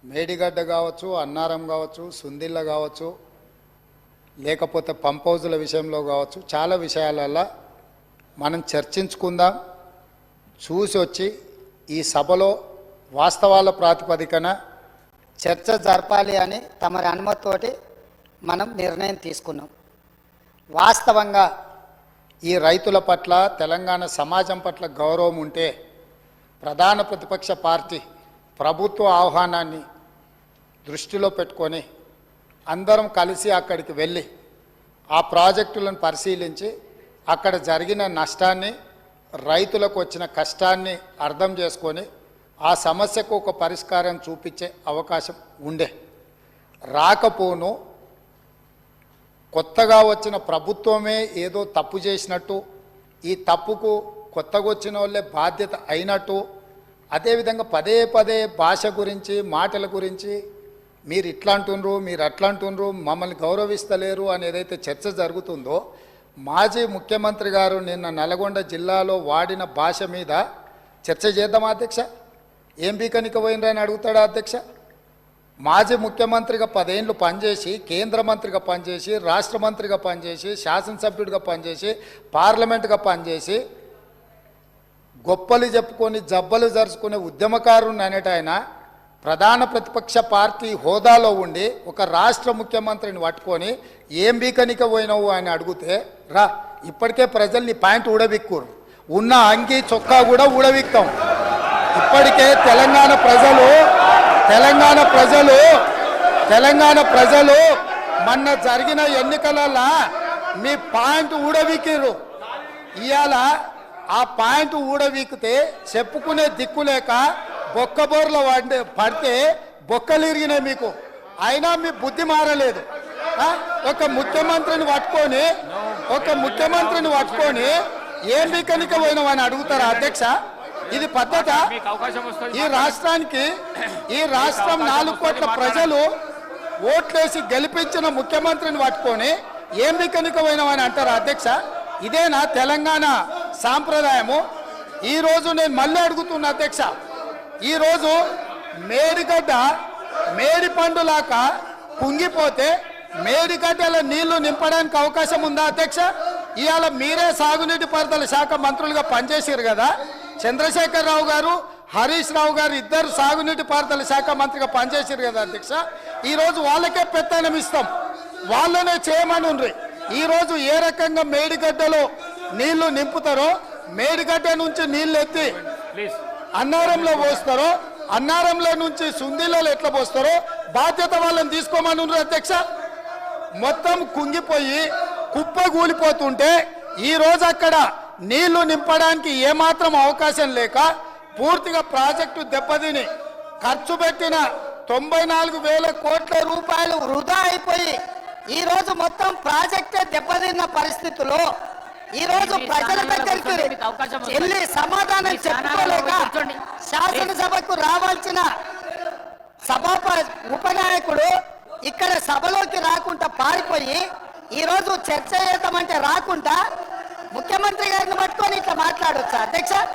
మేడిగడ్డ కావచ్చు, అన్నారం కావచ్చు, సుందిళ్ళ కావచ్చు, లేకపోతే పంప్ హౌజుల విషయంలో కావచ్చు, చాలా విషయాలలో మనం చర్చించుకుందాం. చూసి వచ్చి ఈ సభలో వాస్తవాల ప్రాతిపదికన చర్చ జరపాలి అని తమరి అనుమతితోటి మనం నిర్ణయం తీసుకున్నాం. వాస్తవంగా ఈ రైతుల పట్ల, తెలంగాణ సమాజం పట్ల గౌరవం ఉంటే ప్రధాన ప్రతిపక్ష పార్టీ ప్రభుత్వ ఆహ్వానాన్ని దృష్టిలో పెట్టుకొని అందరం కలిసి అక్కడికి వెళ్ళి ఆ ప్రాజెక్టులను పరిశీలించి అక్కడ జరిగిన నష్టాన్ని, రైతులకు వచ్చిన కష్టాన్ని అర్థం చేసుకొని ఆ సమస్యకు ఒక పరిష్కారం చూపించే అవకాశం ఉండే. రాకపోను కొత్తగా వచ్చిన ప్రభుత్వమే ఏదో తప్పు చేసినట్టు, ఈ తప్పుకు కొత్తగా వచ్చిన వాళ్ళే బాధ్యత అయినట్టు, అదేవిధంగా పదే పదే భాష గురించి, మాటల గురించి మీరు ఇట్లా అంటుండ్రు, మీరు అట్లా అంటుండ్రు, మమ్మల్ని గౌరవిస్తలేరు అని ఏదైతే చర్చ జరుగుతుందో, మాజీ ముఖ్యమంత్రి గారు నిన్న నల్గొండ జిల్లాలో వాడిన భాష మీద చర్చ చేద్దామా అధ్యక్ష? ఏం బీకనిక పోయినరని అడుగుతాడా అధ్యక్ష? మాజీ ముఖ్యమంత్రిగా 10 ఏళ్ళు పనిచేసి, కేంద్ర మంత్రిగా పనిచేసి, రాష్ట్ర మంత్రిగా పనిచేసి, శాసనసభ్యుడిగా పనిచేసి, పార్లమెంటుగా పనిచేసి, గొప్పలు చెప్పుకొని జబ్బలు జరుచుకునే ఉద్యమకారుని అనేట ఆయన ప్రధాన ప్రతిపక్ష పార్టీ హోదాలో ఉండి ఒక రాష్ట్ర ముఖ్యమంత్రిని పట్టుకొని ఏం బీకనిక పోయినావు అని అడిగితే, రా ఇప్పటికే ప్రజల్ని ప్యాంటు ఊడబిక్కురు, ఉన్న అంగి చొక్కా కూడా ఊడబిక్తాం. ఇప్పటికే తెలంగాణ ప్రజలు మొన్న జరిగిన ఎన్నికలలో మీ పాయింట్ ఊడబిక్కిరు. ఇవాళ ఆ పాయింట్ ఊడబీకితే చెప్పుకునే దిక్కులేక బొక్కబోర్ల పడితే బొక్కలు ఇరిగినాయి మీకు. అయినా మీ బుద్ధి మారలేదు. ఒక ముఖ్యమంత్రిని పట్టుకొని ఏం బీకనిక పోయినామని అడుగుతారా అధ్యక్ష? ఇది పద్ధత? ఈ రాష్ట్రం 4 కోట్ల ప్రజలు ఓట్లేసి గెలిపించిన ముఖ్యమంత్రిని పట్టుకొని ఏం బీకనిక పోయినామని అంటారా అధ్యక్ష? ఇదేనా తెలంగాణ సాంప్రదాయము? ఈరోజు నేను మళ్ళీ అడుగుతున్నా అధ్యక్ష, ఈరోజు మేడిగడ్డ మేడి పండులాక కుంగిపోతే మేడిగడ్డల నీళ్లు నింపడానికి అవకాశం ఉందా అధ్యక్ష? ఇవాళ మీరే సాగునీటి పారుదల శాఖ మంత్రులుగా పనిచేసారు కదా. చంద్రశేఖరరావు గారు, హరీష్ రావు గారు ఇద్దరు సాగునీటి పారుదల శాఖ మంత్రిగా పనిచేసారు కదా అధ్యక్ష. ఈరోజు వాళ్ళకే పెత్తనం ఇస్తాం, వాళ్ళనే చేయమని ఉండ్రి. ఈరోజు ఏ రకంగా మేడిగడ్డలో నీళ్లు నింపుతారో, మేడిగడ్డ నుంచి నీళ్ళు ఎత్తి అన్నారంలో పోస్తారో, అన్నారంలో నుంచి సుందిలలో ఎట్లా పోస్తారో బాధ్యత వాళ్ళని తీసుకోమని ఉండ్రి అధ్యక్ష. మొత్తం కుంగిపోయి కుప్పగూలిపోతుంటే ఈరోజు అక్కడ నీళ్లు నింపడానికి ఏమాత్రం అవకాశం లేక పూర్తిగా ప్రాజెక్టు దెబ్బతిని ఖర్చు పెట్టిన 94,000 కోట్ల రూపాయలు వృధా అయిపోయి ఈరోజు మొత్తం ప్రాజెక్టే దెబ్బతిన్న పరిస్థితుల్లో ఈరోజు ప్రజల దగ్గరికి వెళ్ళి సమాధానం చెప్పుకోలేక శాసనసభకు రావాల్సిన ఉపనాయకుడు ఇక్కడ సభలోకి రాకుండా పారిపోయి ఈరోజు చర్చ చేద్దామంటే రాకుండా ముఖ్యమంత్రి గారిని పట్టుకొని ఇట్లా మాట్లాడొచ్చా అధ్యక్ష?